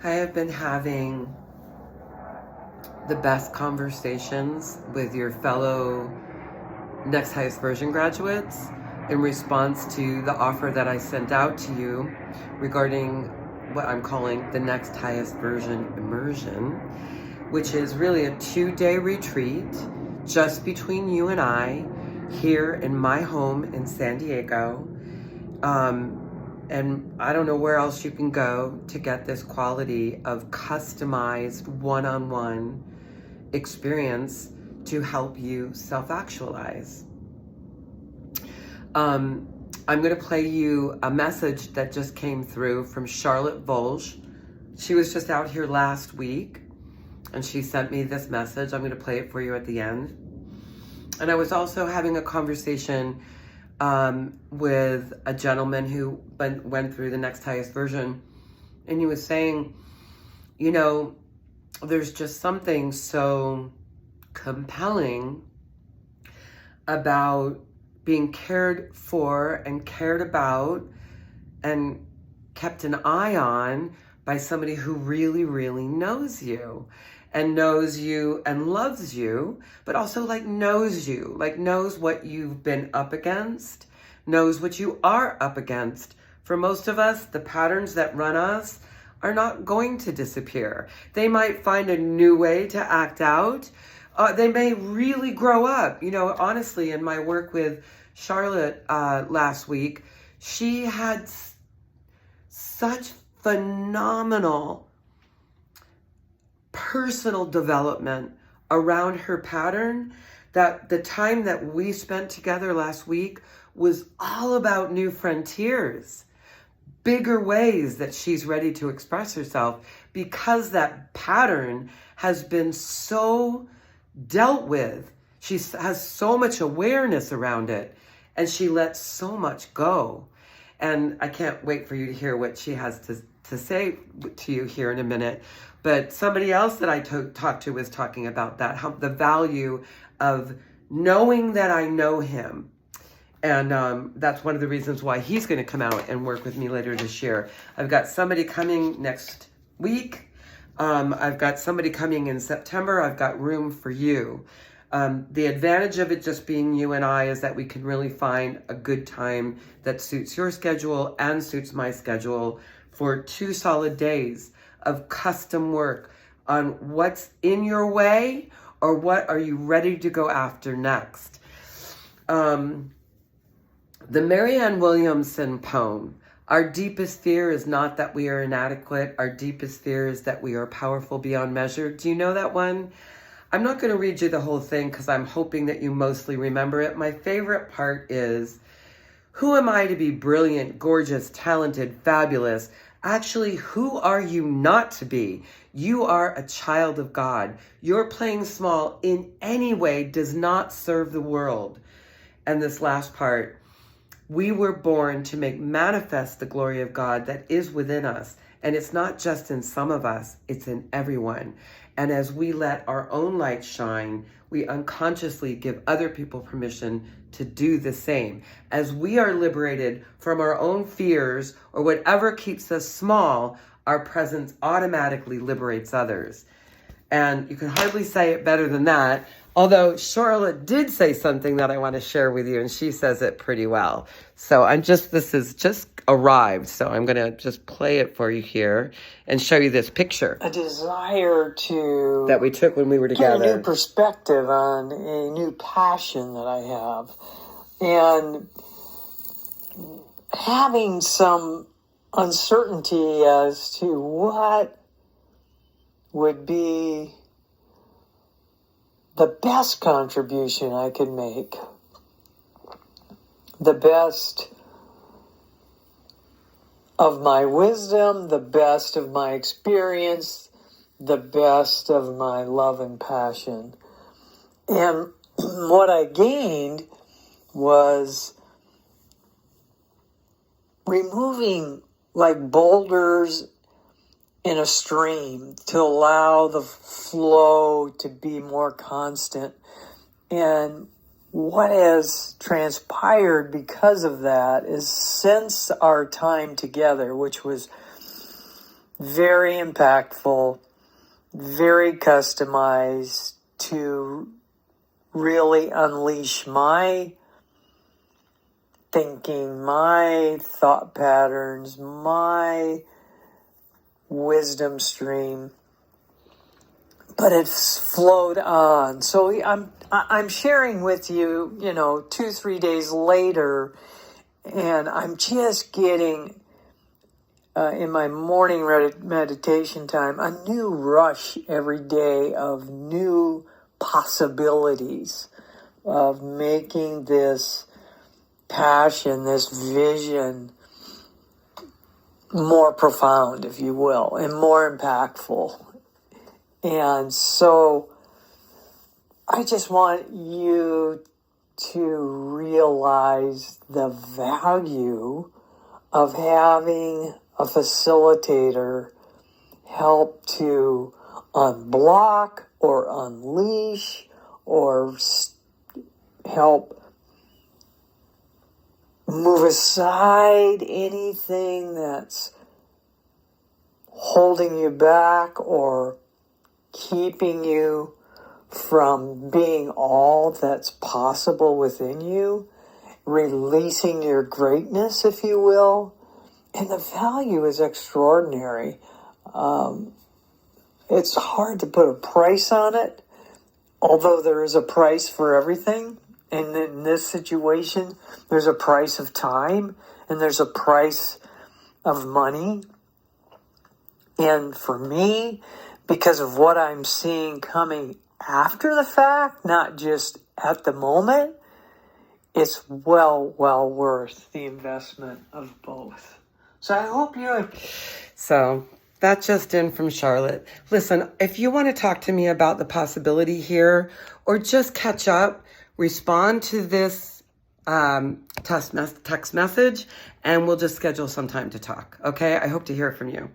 I have been having the best conversations with your fellow Next Highest Version graduates in response to the offer that I sent out to you regarding what I'm calling the Next Highest Version Immersion, which is really a 2-day retreat just between you and I here in my home in San Diego. And I don't know where else you can go to get this quality of customized one-on-one experience to help you self-actualize. I'm going to play you a message that just came through from Charlotte Volge. She was just out here last week and she sent me this message. I'm going to play it for you at the end. And I was also having a conversation with a gentleman who went through the Next Highest Version, and he was saying, you know, there's just something so compelling about being cared for and cared about and kept an eye on by somebody who really, really knows you and loves you, but also knows what you've been up against, knows what you are up against. For most of us, the patterns that run us are not going to disappear. They might find a new way to act out. They may really grow up. You know, honestly, in my work with Charlotte last week, she had such phenomenal personal development around her pattern that the time that we spent together last week was all about new frontiers, bigger ways that she's ready to express herself, because that pattern has been so dealt with. She has so much awareness around it, and she lets so much go. And I can't wait for you to hear what she has to say to you here in a minute. But somebody else that I talked to was talking about that, how the value of knowing that I know him. And that's one of the reasons why he's going to come out and work with me later this year. I've got somebody coming next week. I've got somebody coming in September. I've got room for you. The advantage of it just being you and I is that we can really find a good time that suits your schedule and suits my schedule for 2 solid days of custom work on what's in your way or what are you ready to go after next. The Marianne Williamson poem, our deepest fear is not that we are inadequate. Our deepest fear is that we are powerful beyond measure. Do you know that one? I'm not going to read you the whole thing because I'm hoping that you mostly remember it. My favorite part is, who am I to be brilliant, gorgeous, talented, fabulous? Actually, who are you not to be? You are a child of God. Your playing small in any way does not serve the world. And this last part, we were born to make manifest the glory of God that is within us. And it's not just in some of us, it's in everyone. And as we let our own light shine, we unconsciously give other people permission to do the same. As we are liberated from our own fears or whatever keeps us small, our presence automatically liberates others. And you can hardly say it better than that. Although Charlotte did say something that I want to share with you, and she says it pretty well. So this has just arrived. So I'm going to just play it for you here and show you this picture. A desire to... that we took when we were together. Get a new perspective on a new passion that I have. And having some uncertainty as to what would be the best contribution I could make, the best of my wisdom, the best of my experience, the best of my love and passion. And what I gained was removing like boulders in a stream to allow the flow to be more constant. And what has transpired because of that is, since our time together, which was very impactful, very customized to really unleash my thinking, my thought patterns, my wisdom stream. But it's flowed on. So I'm sharing with you, 2-3 days later, and I'm just getting in my morning meditation time a new rush every day of new possibilities of making this passion, this vision more profound, if you will, and more impactful. And so I just want you to realize the value of having a facilitator help to unblock or unleash or help move aside anything that's holding you back or keeping you from being all that's possible within you, releasing your greatness, if you will. And the value is extraordinary. It's hard to put a price on it, although there is a price for everything. And in this situation, there's a price of time and there's a price of money. And for me, because of what I'm seeing coming after the fact, not just at the moment, it's well worth the investment of both. So I hope you... So that's just in from Charlotte. Listen, if you want to talk to me about the possibility here or just catch up, respond to this text message and we'll just schedule some time to talk. Okay? I hope to hear from you.